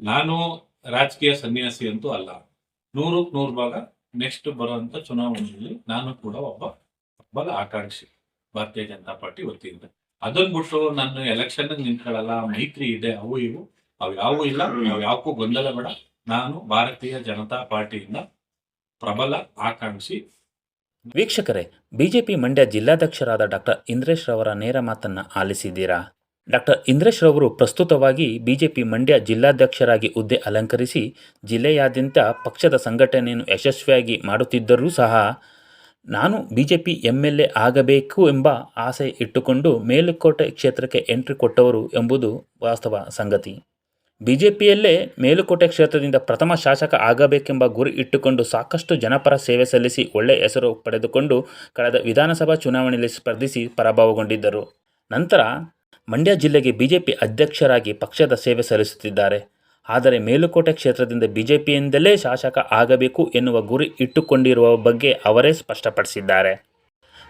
ನಾನು ರಾಜಕೀಯ ಸನ್ಯಾಸಿ ಅಂತೂ ಅಲ್ಲ. 100ಕ್ಕೆ 100 ಭಾಗ ನೆಕ್ಸ್ಟ್ ಬರುವಂತ ಚುನಾವಣೆಯಲ್ಲಿ ನಾನು ಕೂಡ ಒಬ್ಬ ಪ್ರಬಲ ಆಕಾಂಕ್ಷಿ ಭಾರತೀಯ ಜನತಾ ಪಾರ್ಟಿ ವತಿಯಿಂದ. ಅದನ್ನ ಬಿಟ್ಟು ನಾನು ಎಲೆಕ್ಷನ್ ನಿಂತ್ಕೊಳ್ಳಲ್ಲ, ಮೈತ್ರಿ ಇದೆ, ಅವು ಇವು ಅವು ಯಾವೂ ಇಲ್ಲ, ನಾವು ಯಾವಕ್ಕೂ ಗೊಂದಲ ಬೇಡ. ನಾನು ಭಾರತೀಯ ಜನತಾ ಪಾರ್ಟಿಯಿಂದ ಪ್ರಬಲ ಆಕಾಂಕ್ಷಿ. ವೀಕ್ಷಕರೇ, ಬಿಜೆಪಿ ಮಂಡ್ಯ ಜಿಲ್ಲಾಧ್ಯಕ್ಷರಾದ ಡಾಕ್ಟರ್ ಇಂದ್ರೇಶ್ ರವರ ನೇರ ಮಾತನ್ನು ಆಲಿಸಿದ್ದೀರಾ. ಡಾಕ್ಟರ್ ಇಂದ್ರೇಶ್ ರವರು ಪ್ರಸ್ತುತವಾಗಿ ಬಿಜೆಪಿ ಮಂಡ್ಯ ಜಿಲ್ಲಾಧ್ಯಕ್ಷರಾಗಿ ಹುದ್ದೆ ಅಲಂಕರಿಸಿ ಜಿಲ್ಲೆಯಾದ್ಯಂತ ಪಕ್ಷದ ಸಂಘಟನೆಯನ್ನು ಯಶಸ್ವಿಯಾಗಿ ಮಾಡುತ್ತಿದ್ದರೂ ಸಹ ನಾನು ಬಿಜೆಪಿ MLA ಆಗಬೇಕು ಎಂಬ ಆಸೆ ಇಟ್ಟುಕೊಂಡು ಮೇಲುಕೋಟೆ ಕ್ಷೇತ್ರಕ್ಕೆ ಎಂಟ್ರಿ ಕೊಟ್ಟವರು ಎಂಬುದು ವಾಸ್ತವ ಸಂಗತಿ. ಬಿಜೆಪಿಯಲ್ಲೇ ಮೇಲುಕೋಟೆ ಕ್ಷೇತ್ರದಿಂದ ಪ್ರಥಮ ಶಾಸಕ ಆಗಬೇಕೆಂಬ ಗುರಿ ಇಟ್ಟುಕೊಂಡು ಸಾಕಷ್ಟು ಜನಪರ ಸೇವೆ ಸಲ್ಲಿಸಿ ಒಳ್ಳೆಯ ಹೆಸರು ಪಡೆದುಕೊಂಡು ಕಳೆದ ವಿಧಾನಸಭಾ ಚುನಾವಣೆಯಲ್ಲಿ ಸ್ಪರ್ಧಿಸಿ ಪರಾಭವಗೊಂಡಿದ್ದರು. ನಂತರ ಮಂಡ್ಯ ಜಿಲ್ಲೆಗೆ ಬಿಜೆಪಿ ಅಧ್ಯಕ್ಷರಾಗಿ ಪಕ್ಷದ ಸೇವೆ ಸಲ್ಲಿಸುತ್ತಿದ್ದಾರೆ. ಆದರೆ ಮೇಲುಕೋಟೆ ಕ್ಷೇತ್ರದಿಂದ ಬಿಜೆಪಿಯಿಂದಲೇ ಶಾಸಕ ಆಗಬೇಕು ಎನ್ನುವ ಗುರಿ ಇಟ್ಟುಕೊಂಡಿರುವ ಬಗ್ಗೆ ಅವರೇ ಸ್ಪಷ್ಟಪಡಿಸಿದ್ದಾರೆ.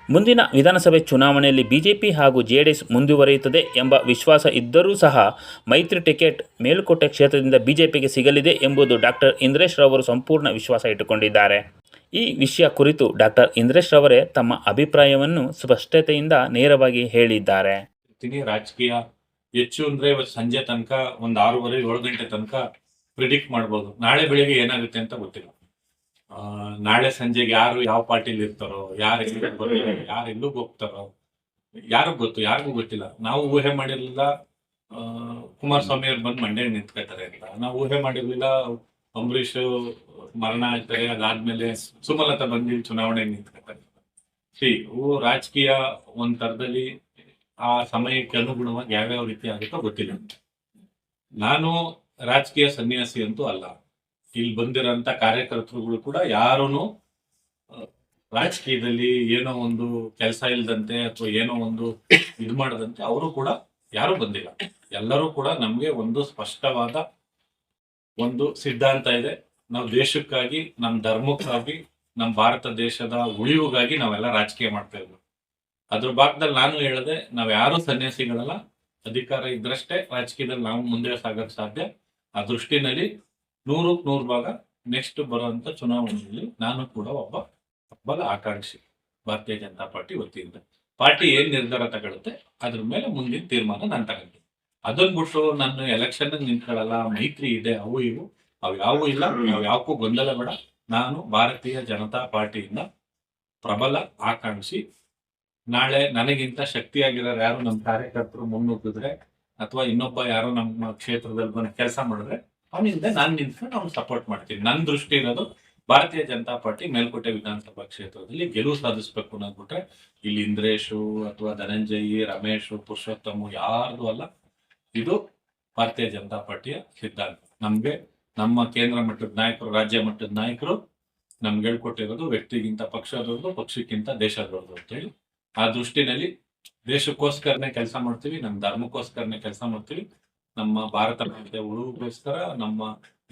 ಮುಂದಿನ ವಿಧಾನಸಭೆ ಚುನಾವಣೆಯಲ್ಲಿ ಬಿಜೆಪಿ ಹಾಗೂ JDS ಮುಂದುವರಿಯುತ್ತದೆ ಎಂಬ ವಿಶ್ವಾಸ ಇದ್ದರೂ ಸಹ ಮೈತ್ರಿ ಟಿಕೆಟ್ ಮೇಲುಕೋಟೆ ಕ್ಷೇತ್ರದಿಂದ ಬಿಜೆಪಿಗೆ ಸಿಗಲಿದೆ ಎಂಬುದು ಡಾಕ್ಟರ್ ಇಂದ್ರೇಶ್ ರವರು ಸಂಪೂರ್ಣ ವಿಶ್ವಾಸ ಇಟ್ಟುಕೊಂಡಿದ್ದಾರೆ. ಈ ವಿಷಯ ಕುರಿತು ಡಾಕ್ಟರ್ ಇಂದ್ರೇಶ್ ರವರೇ ತಮ್ಮ ಅಭಿಪ್ರಾಯವನ್ನು ಸ್ಪಷ್ಟತೆಯಿಂದ ನೇರವಾಗಿ ಹೇಳಿದ್ದಾರೆ. ರಾಜಕೀಯ ಹೆಚ್ಚು ಅಂದ್ರೆ ಸಂಜೆ ತನಕ ಒಂದು 6:30-7 ಗಂಟೆ ತನಕ ಪ್ರಿಡಿಕ್ಟ್ ಮಾಡ್ಬೋದು. ನಾಳೆ ಬೆಳಿಗ್ಗೆ ಏನಾಗುತ್ತೆ ಅಂತ ಗೊತ್ತಿಲ್ಲ. ನಾಳೆ ಸಂಜೆಗೆ ಯಾರು ಯಾವ ಪಾರ್ಟಿಲಿ ಇರ್ತಾರೋ, ಯಾರು ಎಲ್ಲೂ ಹೋಗ್ತಾರೋ ಯಾರಿಗೂ ಗೊತ್ತು, ಯಾರಿಗೂ ಗೊತ್ತಿಲ್ಲ. ನಾವು ಊಹೆ ಮಾಡಿರ್ಲಿಲ್ಲ ಕುಮಾರಸ್ವಾಮಿ ಅವ್ರು ಬಂದು ಮಂಡ್ಯ ನಿಂತ್ಕೊಳ್ತಾರೆ ಅಂತ. ನಾವು ಊಹೆ ಮಾಡಿರ್ಲಿಲ್ಲ ಅಂಬರೀಷ್ ಮರಣ ಆಗ್ತಾರೆ, ಅದಾದ್ಮೇಲೆ ಸುಮಲತಾ ಬಂದು ಚುನಾವಣೆ ನಿಂತ್ಕೊಳ್ತಾರೆ. ರಾಜಕೀಯ ಒಂದ್ ತರದಲ್ಲಿ ಆ ಸಮಯಕ್ಕೆ ಅನುಗುಣವಾಗಿ ಯಾವ್ಯಾವ ರೀತಿ ಆಗುತ್ತೋ ಗೊತ್ತಿಲ್ಲ. ನಾನು ರಾಜಕೀಯ ಸನ್ಯಾಸಿ ಅಂತೂ ಅಲ್ಲ. ಇಲ್ಲಿ ಬಂದಿರೋಂಥ ಕಾರ್ಯಕರ್ತರುಗಳು ಕೂಡ ಯಾರೂ ರಾಜಕೀಯದಲ್ಲಿ ಏನೋ ಒಂದು ಕೆಲಸ ಇಲ್ಲದಂತೆ ಅಥವಾ ಏನೋ ಒಂದು ಇದು ಮಾಡದಂತೆ ಅವರು ಕೂಡ ಯಾರು ಬಂದಿಲ್ಲ. ಎಲ್ಲರೂ ಕೂಡ ನಮ್ಗೆ ಒಂದು ಸ್ಪಷ್ಟವಾದ ಒಂದು ಸಿದ್ಧಾಂತ ಇದೆ. ನಾವು ದೇಶಕ್ಕಾಗಿ, ನಮ್ಮ ಧರ್ಮಕ್ಕಾಗಿ, ನಮ್ಮ ಭಾರತ ದೇಶದ ಉಳಿವಿಗಾಗಿ ನಾವೆಲ್ಲ ರಾಜಕೀಯ ಮಾಡ್ತಾ ಇದ್ವಿ. ಅದ್ರ ಭಾಗದಲ್ಲಿ ನಾನು ಹೇಳಿದೆ, ನಾವ್ ಯಾರು ಸನ್ಯಾಸಿಗಳಲ್ಲ. ಅಧಿಕಾರ ಇದ್ರಷ್ಟೇ ರಾಜಕೀಯದಲ್ಲಿ ನಾವು ಮುಂದೆ ಸಾಗಕ್ ಸಾಧ್ಯ. ಆ ದೃಷ್ಟಿನಲ್ಲಿ 100ಕ್ಕೆ 100 ಭಾಗ ನೆಕ್ಸ್ಟ್ ಬರುವಂತ ಚುನಾವಣೆಯಲ್ಲಿ ನಾನು ಕೂಡ ಒಬ್ಬ ಪ್ರಬಲ ಆಕಾಂಕ್ಷಿ ಭಾರತೀಯ ಜನತಾ ಪಾರ್ಟಿ ವತಿಯಿಂದ. ಪಾರ್ಟಿ ಏನ್ ನಿರ್ಧಾರ ತಗೊಳುತ್ತೆ ಅದ್ರ ಮೇಲೆ ಮುಂದಿನ ತೀರ್ಮಾನ ನಾನು ತಗೊಂತೀನಿ. ಅದನ್ನ ಬಿಟ್ಟು ನಾನು ಎಲೆಕ್ಷನ್ ನಿಂತ್ಕೊಳ್ಳಲ್ಲ, ಮೈತ್ರಿ ಇದೆ, ಅವು ಇವು ಅವು ಯಾವೂ ಇಲ್ಲ, ನಾವು ಯಾವಕ್ಕೂ ಗೊಂದಲ ಬೇಡ. ನಾನು ಭಾರತೀಯ ಜನತಾ ಪಾರ್ಟಿಯಿಂದ ಪ್ರಬಲ ಆಕಾಂಕ್ಷಿ. ನಾಳೆ ನನಗಿಂತ ಶಕ್ತಿಯಾಗಿರೋರು ಯಾರು ನಮ್ಮ ಕಾರ್ಯಕರ್ತರು ಮುನ್ನುಗ್ಗಿದ್ರೆ ಅಥವಾ ಇನ್ನೊಬ್ಬ ಯಾರೋ ನಮ್ಮ ಕ್ಷೇತ್ರದಲ್ಲಿ ಬಂದು ಕೆಲಸ ಮಾಡಿದ್ರೆ ಅವನಿಂದ ನಾನು ನಿಂತ್ಕೊಂಡು ಅವ್ನು ಸಪೋರ್ಟ್ ಮಾಡ್ತೀನಿ. ನನ್ನ ದೃಷ್ಟಿ ಇರೋದು ಭಾರತೀಯ ಜನತಾ ಪಾರ್ಟಿ ಮೇಲ್ಕೋಟೆ ವಿಧಾನಸಭಾ ಕ್ಷೇತ್ರದಲ್ಲಿ ಗೆಲುವು ಸಾಧಿಸ್ಬೇಕು ಅನ್ನೋದ್ಬಿಟ್ರೆ ಇಲ್ಲಿ ಇಂದ್ರೇಶು ಅಥವಾ ಧನಂಜಯಿ, ರಮೇಶು, ಪುರುಷೋತ್ತಮ ಯಾರ್ದು ಅಲ್ಲ. ಇದು ಭಾರತೀಯ ಜನತಾ ಪಾರ್ಟಿಯ ಸಿದ್ಧಾಂತ. ನಮ್ಗೆ ನಮ್ಮ ಕೇಂದ್ರ ಮಟ್ಟದ ನಾಯಕರು, ರಾಜ್ಯ ಮಟ್ಟದ ನಾಯಕರು ನಮ್ಗೆ ಹೇಳ್ಕೊಟ್ಟಿರೋದು ವ್ಯಕ್ತಿಗಿಂತ ಪಕ್ಷ ದೊಡ್ಡದು, ಪಕ್ಷಕ್ಕಿಂತ ದೇಶ ದೊಡ್ಡದು ಅಂತೇಳಿ. ಆ ದೃಷ್ಟಿನಲ್ಲಿ ದೇಶಕ್ಕೋಸ್ಕರನೇ ಕೆಲಸ ಮಾಡ್ತೀವಿ, ನಮ್ಮ ಧರ್ಮಕ್ಕೋಸ್ಕರನೇ ಕೆಲಸ ಮಾಡ್ತೀವಿ, ನಮ್ಮ ಭಾರತ ಮಾತೆ ಉಳಿಗೋಸ್ಕರ, ನಮ್ಮ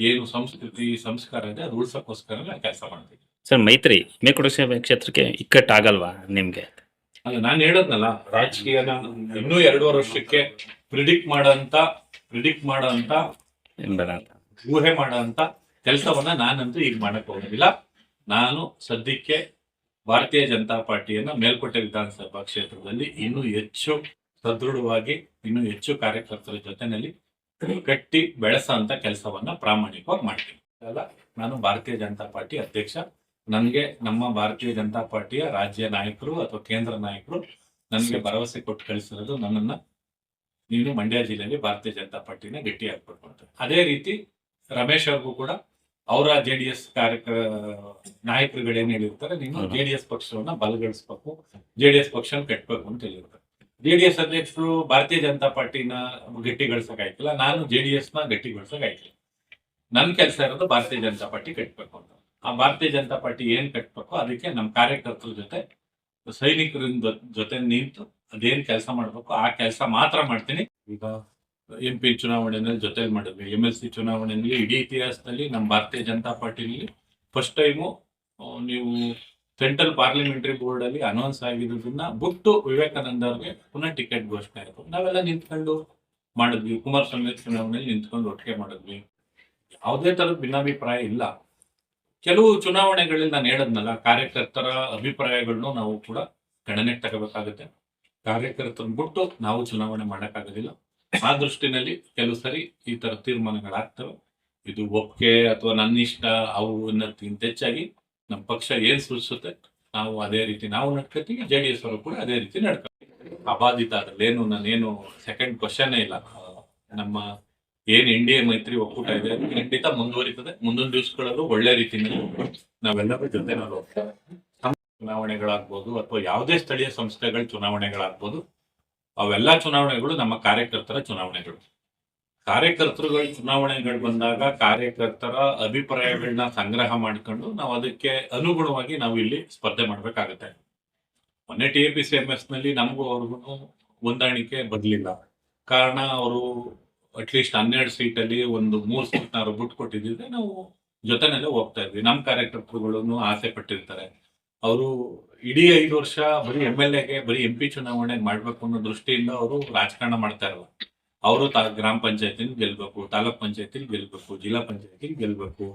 ಏನು ಸಂಸ್ಕೃತಿ ಸಂಸ್ಕಾರ ಇದೆ ಅದು ಉಳ್ಸಕ್ಕೋಸ್ಕರನೇ ಕೆಲಸ ಮಾಡ್ತೀವಿ. ಸರ್, ಮೈತ್ರಿ ಮೇಲ್ಕೋಟೆ ಕ್ಷೇತ್ರಕ್ಕೆ ಇಕ್ಕಟ್ಟಾಗಲ್ವಾ ನಿಮ್ಗೆ? ಅಲ್ಲ, ನಾನು ಹೇಳದ್ನಲ್ಲ, ರಾಜಕೀಯನ ಇನ್ನೂ 2.5 ವರ್ಷಕ್ಕೆ ಪ್ರಿಡಿಕ್ಟ್ ಮಾಡೋಂತ ಊಹೆ ಮಾಡೋಂತ ಕೆಲಸವನ್ನ ನಾನಂತೂ ಈಗ ಮಾಡಕ್ ಹೋಗೋದಿಲ್ಲ. ನಾನು ಸದ್ಯಕ್ಕೆ ಭಾರತೀಯ ಜನತಾ ಪಾರ್ಟಿಯನ್ನ ಮೇಲ್ಕೋಟೆ ವಿಧಾನಸಭಾ ಕ್ಷೇತ್ರದಲ್ಲಿ ಇನ್ನೂ ಹೆಚ್ಚು ಸದೃಢವಾಗಿ, ಇನ್ನೂ ಹೆಚ್ಚು ಕಾರ್ಯಕರ್ತರ ಜೊತೆನಲ್ಲಿ ಕಟ್ಟಿ ಬೆಳೆಸೋಂತ ಕೆಲಸವನ್ನ ಪ್ರಾಮಾಣಿಕವಾಗಿ ಮಾಡ್ತೀನಿ. ಅಲ್ಲ, ನಾನು ಭಾರತೀಯ ಜನತಾ ಪಾರ್ಟಿ ಅಧ್ಯಕ್ಷ. ನನ್ಗೆ ನಮ್ಮ ಭಾರತೀಯ ಜನತಾ ಪಾರ್ಟಿಯ ರಾಜ್ಯ ನಾಯಕರು ಅಥವಾ ಕೇಂದ್ರ ನಾಯಕರು ನನ್ಗೆ ಭರವಸೆ ಕೊಟ್ಟು ಕಳಿಸಿರೋದು, ನನ್ನನ್ನ ನೀನು ಮಂಡ್ಯ ಜಿಲ್ಲೆಯಲ್ಲಿ ಭಾರತೀಯ ಜನತಾ ಪಾರ್ಟಿನ ಗಟ್ಟಿ ಹಾಕ್ಬಿಟ್ಟು. ಅದೇ ರೀತಿ ರಮೇಶ್ ಅವ್ರಿಗೂ ಕೂಡ ಅವರ JDS ನಾಯಕರುಗಳೇನ್ ಹೇಳಿರ್ತಾರೆ, ನೀನು JDS ಪಕ್ಷವನ್ನ ಬಲಗೊಳಿಸ್ಬೇಕು, JDS ಪಕ್ಷನ ಕಟ್ಬೇಕು ಅಂತ ಹೇಳಿರ್ತಾರೆ. JDS ಅಧ್ಯಕ್ಷರು ಭಾರತೀಯ ಜನತಾ ಪಾರ್ಟಿನ ಗಟ್ಟಿಗೊಳಿಸಕ್ ಆಯ್ತಿಲ್ಲ, ನಾನು JDS ನ ಗಟ್ಟಿಗೊಳಿಸಕ್ ಆಯ್ತಿಲ್ಲ. ನನ್ ಕೆಲಸ ಇರೋದು ಭಾರತೀಯ ಜನತಾ ಪಾರ್ಟಿ ಕಟ್ಬೇಕು ಅಂತ. ಆ ಭಾರತೀಯ ಜನತಾ ಪಾರ್ಟಿ ಏನ್ ಕಟ್ಬೇಕು ಅದಕ್ಕೆ ನಮ್ಮ ಕಾರ್ಯಕರ್ತರ ಜೊತೆ, ಸೈನಿಕರ ಜೊತೆ ನಿಂತು ಅದೇನ್ ಕೆಲಸ ಮಾಡ್ಬೇಕು ಆ ಕೆಲಸ ಮಾತ್ರ ಮಾಡ್ತೀನಿ. ಈಗ MP ಚುನಾವಣೆಯಲ್ಲಿ ಜೊತೆಲಿ ಮಾಡಿದ್ವಿ, MLC ಚುನಾವಣೆಯಲ್ಲಿ ಇಡೀ ಇತಿಹಾಸದಲ್ಲಿ ನಮ್ಮ ಭಾರತೀಯ ಜನತಾ ಪಾರ್ಟಿನಲ್ಲಿ ಫಸ್ಟ್ ಟೈಮು ನೀವು ಸೆಂಟ್ರಲ್ ಪಾರ್ಲಿಮೆಂಟರಿ ಬೋರ್ಡ್ ಅಲ್ಲಿ ಅನೌನ್ಸ್ ಆಗಿರೋದನ್ನ ಬಿಟ್ಟು ವಿವೇಕಾನಂದ ಅವ್ರಿಗೆ ಪುನಃ ಟಿಕೆಟ್ ಘೋಷಣೆ ಆಯಿತು. ನಾವೆಲ್ಲ ನಿಂತ್ಕೊಂಡು ಮಾಡಿದ್ವಿ. ಕುಮಾರಸ್ವಾಮಿ ಚುನಾವಣೆಯಲ್ಲಿ ನಿಂತ್ಕೊಂಡು ಒಟ್ಟಿಗೆ ಮಾಡಿದ್ವಿ. ಯಾವುದೇ ತರದ ಭಿನ್ನಾಭಿಪ್ರಾಯ ಇಲ್ಲ. ಕೆಲವು ಚುನಾವಣೆಗಳಲ್ಲಿ ನಾನು ಹೇಳದ್ನಲ್ಲ, ಕಾರ್ಯಕರ್ತರ ಅಭಿಪ್ರಾಯಗಳನ್ನು ನಾವು ಕೂಡ ಗಣನೆಗೆ ತಗೋಬೇಕಾಗುತ್ತೆ. ಕಾರ್ಯಕರ್ತರನ್ನ ಬಿಟ್ಟು ನಾವು ಚುನಾವಣೆ ಮಾಡೋಕ್ಕಾಗೋದಿಲ್ಲ. ಆ ದೃಷ್ಟಿನಲ್ಲಿ ಕೆಲವು ಸರಿ ಈ ತರ ತೀರ್ಮಾನಗಳಾಗ್ತವೆ. ಇದು ಒಪ್ಪಿಗೆ ಅಥವಾ ನನ್ನ ಇಷ್ಟ ಅವು ಅನ್ನೋದಕ್ಕಿಂತ ಹೆಚ್ಚಾಗಿ ನಮ್ಮ ಪಕ್ಷ ಏನ್ ಸೂಚಿಸುತ್ತೆ ನಾವು ಅದೇ ರೀತಿ ನಾವು ನಡ್ಕೊತೀವಿ. JDS ಅವರು ಕೂಡ ಅದೇ ರೀತಿ ನಡ್ಕೊತೀವಿ. ಅಬಾಧಿತ ಅದ್ರಲ್ಲಿ ಏನು ನಾನೇನು ಸೆಕೆಂಡ್ ಕ್ವಶನ್ ಇಲ್ಲ. ನಮ್ಮ ಏನ್ NDA ಮೈತ್ರಿ ಒಕ್ಕೂಟ ಇದೆ ಅದು ಖಂಡಿತ ಮುಂದುವರಿತದೆ. ಮುಂದಿನ ದಿವಸಗಳಲ್ಲೂ ಒಳ್ಳೆ ರೀತಿಯಲ್ಲಿ ನಾವೆಲ್ಲರೂ ಜೊತೆ ಚುನಾವಣೆಗಳಾಗ್ಬೋದು ಅಥವಾ ಯಾವುದೇ ಸ್ಥಳೀಯ ಸಂಸ್ಥೆಗಳ ಚುನಾವಣೆಗಳಾಗ್ಬೋದು, ಅವೆಲ್ಲ ಚುನಾವಣೆಗಳು ನಮ್ಮ ಕಾರ್ಯಕರ್ತರ ಚುನಾವಣೆಗಳು. ಕಾರ್ಯಕರ್ತರುಗಳ ಚುನಾವಣೆಗಳು ಬಂದಾಗ ಕಾರ್ಯಕರ್ತರ ಅಭಿಪ್ರಾಯಗಳನ್ನ ಸಂಗ್ರಹ ಮಾಡ್ಕೊಂಡು ನಾವು ಅದಕ್ಕೆ ಅನುಗುಣವಾಗಿ ನಾವು ಇಲ್ಲಿ ಸ್ಪರ್ಧೆ ಮಾಡ್ಬೇಕಾಗತ್ತೆ. ಮೊನ್ನೆ TAPCMS ನಲ್ಲಿ ನಮಗೂ ಅವ್ರಿಗೂ ಹೊಂದಾಣಿಕೆ ಬರ್ಲಿಲ್ಲ. ಕಾರಣ ಅವರು ಅಟ್ಲೀಸ್ಟ್ 12 ಸೀಟಲ್ಲಿ ಒಂದು 3 ಸೀಟ್ ನಾವು ಬಿಟ್ಟು ಕೊಟ್ಟಿದ್ರೆ ನಾವು ಜೊತೆನಲ್ಲೇ ಹೋಗ್ತಾ ಇದ್ವಿ. ನಮ್ಮ ಕಾರ್ಯಕರ್ತರುಗಳನ್ನು ಆಸೆ ಪಟ್ಟಿರ್ತಾರೆ. ಅವರು ಇಡೀ 5 ವರ್ಷ ಬರೀ MLAಗೆ ಬರೀ MP ಚುನಾವಣೆ ಮಾಡ್ಬೇಕು ಅನ್ನೋ ದೃಷ್ಟಿಯಿಂದ ಅವರು ರಾಜಕಾರಣ ಮಾಡ್ತಾ ಇರಲ್ಲ. ಅವರು ಗ್ರಾಮ ಪಂಚಾಯತಿನ ಗೆಲ್ಬೇಕು, ತಾಲೂಕ್ ಪಂಚಾಯತಿಲಿ ಗೆಲ್ಬೇಕು, ಜಿಲ್ಲಾ ಪಂಚಾಯತಿಲಿ ಗೆಲ್ಬೇಕು,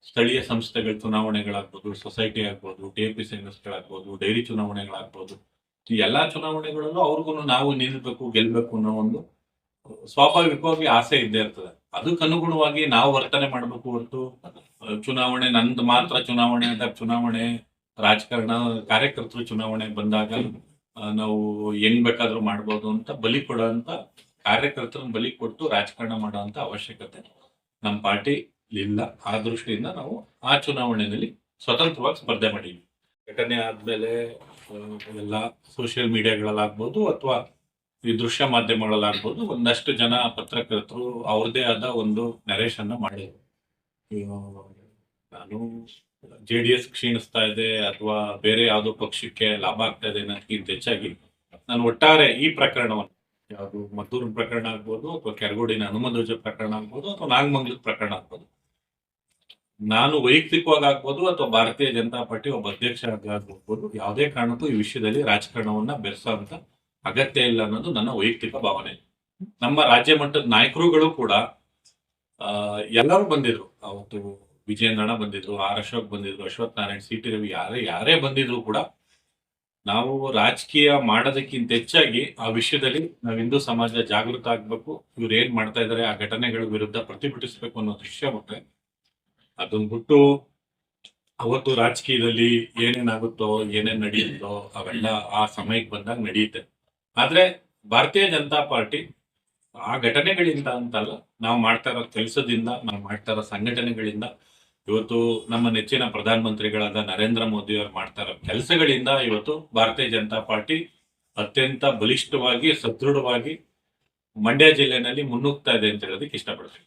ಸ್ಥಳೀಯ ಸಂಸ್ಥೆಗಳ ಚುನಾವಣೆಗಳಾಗ್ಬೋದು, ಸೊಸೈಟಿ ಆಗ್ಬೋದು, TAPCMSಗಳಾಗ್ಬೋದು, ಡೈರಿ ಚುನಾವಣೆಗಳಾಗ್ಬೋದು, ಈ ಎಲ್ಲಾ ಚುನಾವಣೆಗಳಲ್ಲೂ ಅವ್ರಿಗೂ ನಾವು ನಿಲ್ಬೇಕು, ಗೆಲ್ಬೇಕು ಅನ್ನೋ ಒಂದು ಸ್ವಾಭಾವಿಕವಾಗಿ ಆಸೆ ಇದ್ದೇ ಇರ್ತದೆ. ಅದಕ್ಕೆ ಅನುಗುಣವಾಗಿ ನಾವು ವರ್ತನೆ ಮಾಡಬೇಕು ಹೊರತು ಚುನಾವಣೆ ನಂದು ಮಾತ್ರ ಚುನಾವಣೆ ಆದಾಗ ಚುನಾವಣೆ ರಾಜಕಾರಣ ಕಾರ್ಯಕರ್ತರು ಚುನಾವಣೆ ಬಂದಾಗ ನಾವು ಹೆಂಗ್ ಬೇಕಾದ್ರೂ ಮಾಡ್ಬೋದು ಅಂತ ಬಲಿ ಕೊಡೋಂತ ಕಾರ್ಯಕರ್ತರನ್ನ ಬಲಿ ಕೊಟ್ಟು ರಾಜಕಾರಣ ಮಾಡೋಂತ ಅವಶ್ಯಕತೆ ನಮ್ಮ ಪಾರ್ಟಿ ಇಲ್ಲ. ಆ ದೃಷ್ಟಿಯಿಂದ ನಾವು ಆ ಚುನಾವಣೆಯಲ್ಲಿ ಸ್ವತಂತ್ರವಾಗಿ ಸ್ಪರ್ಧೆ ಮಾಡಿದ್ವಿ. ಘಟನೆ ಆದ್ಮೇಲೆ ಎಲ್ಲ ಸೋಷಿಯಲ್ ಮೀಡಿಯಾಗಳಲ್ಲಾಗ್ಬೋದು ಅಥವಾ ಈ ದೃಶ್ಯ ಮಾಧ್ಯಮಗಳಲ್ಲಾಗ್ಬೋದು ಒಂದಷ್ಟು ಜನ ಪತ್ರಕರ್ತರು ಅವ್ರದೇ ಆದ ಒಂದು ನರೇಶನ್ ಮಾಡಿದ್ರು. ನಾನು JDS ಕ್ಷೀಣಿಸ್ತಾ ಇದೆ ಅಥವಾ ಬೇರೆ ಯಾವುದೋ ಪಕ್ಷಕ್ಕೆ ಲಾಭ ಆಗ್ತಾ ಇದೆ ಅನ್ನೋದಕ್ಕಿಂತ ಹೆಚ್ಚಾಗಿ ನಾನು ಒಟ್ಟಾರೆ ಈ ಪ್ರಕರಣವನ್ನು ಯಾವುದು ಮದ್ದೂರು ಪ್ರಕರಣ ಆಗ್ಬೋದು ಅಥವಾ ಕೆರಗೋಡಿನ ಹನುಮಧ್ವಜ ಪ್ರಕರಣ ಆಗ್ಬೋದು ಅಥವಾ ನಾಗಮಂಗಲದ ಪ್ರಕರಣ ಆಗ್ಬೋದು, ನಾನು ವೈಯಕ್ತಿಕವಾಗಿ ಆಗ್ಬೋದು ಅಥವಾ ಭಾರತೀಯ ಜನತಾ ಪಾರ್ಟಿ ಒಬ್ಬ ಅಧ್ಯಕ್ಷ ಆಗ್ಬೋದು, ಯಾವುದೇ ಕಾರಣಕ್ಕೂ ಈ ವಿಷಯದಲ್ಲಿ ರಾಜಕಾರಣವನ್ನ ಬೆರೆಸೋಂತ ಅಗತ್ಯ ಇಲ್ಲ ಅನ್ನೋದು ನನ್ನ ವೈಯಕ್ತಿಕ ಭಾವನೆ. ನಮ್ಮ ರಾಜ್ಯ ಮಟ್ಟದ ನಾಯಕರುಗಳು ಕೂಡ ಎಲ್ಲರೂ ಬಂದಿದ್ರು. ಅವತ್ತು ವಿಜಯೇಂದ್ರಣ್ಣ ಬಂದಿದ್ರು, R ಅಶೋಕ್ ಬಂದಿದ್ರು, ಅಶ್ವಥ್ ನಾರಾಯಣ್, CT ರವಿ ಯಾರೇ ಬಂದಿದ್ರು ಕೂಡ ನಾವು ರಾಜಕೀಯ ಮಾಡೋದಕ್ಕಿಂತ ಹೆಚ್ಚಾಗಿ ಆ ವಿಷಯದಲ್ಲಿ ನಾವು ಹಿಂದೂ ಸಮಾಜ ಜಾಗೃತ ಆಗ್ಬೇಕು, ಇವ್ರು ಏನ್ ಮಾಡ್ತಾ ಇದಾರೆ ಆ ಘಟನೆಗಳ ವಿರುದ್ಧ ಪ್ರತಿಭಟಿಸ್ಬೇಕು ಅನ್ನೋ ವಿಷಯ ಬಿಟ್ರೆ ಅದನ್ನ ಬಿಟ್ಟು ಅವತ್ತು ರಾಜಕೀಯದಲ್ಲಿ ಏನೇನಾಗುತ್ತೋ ಏನೇನ್ ನಡೆಯುತ್ತೋ ಅವೆಲ್ಲ ಆ ಸಮಯಕ್ಕೆ ಬಂದಾಗ ನಡೆಯುತ್ತೆ. ಆದ್ರೆ ಭಾರತೀಯ ಜನತಾ ಪಾರ್ಟಿ ಆ ಘಟನೆಗಳಿಂದ ಅಂತಲ್ಲ, ನಾವು ಮಾಡ್ತಾ ಇರೋ ಕೆಲಸದಿಂದ, ನಾವು ಮಾಡ್ತಾ ಇರೋ ಸಂಘಟನೆಗಳಿಂದ, ಇವತ್ತು ನಮ್ಮ ನೆಚ್ಚಿನ ಪ್ರಧಾನಮಂತ್ರಿಗಳಾದ ನರೇಂದ್ರ ಮೋದಿ ಅವರು ಮಾಡ್ತಾ ಇರೋ ಕೆಲಸಗಳಿಂದ ಇವತ್ತು ಭಾರತೀಯ ಜನತಾ ಪಾರ್ಟಿ ಅತ್ಯಂತ ಬಲಿಷ್ಠವಾಗಿ ಸದೃಢವಾಗಿ ಮಂಡ್ಯ ಜಿಲ್ಲೆನಲ್ಲಿ ಮುನ್ನುಗ್ತಾ ಇದೆ ಅಂತ ಹೇಳೋದಕ್ಕೆ ಇಷ್ಟಪಡ್ತೀನಿ.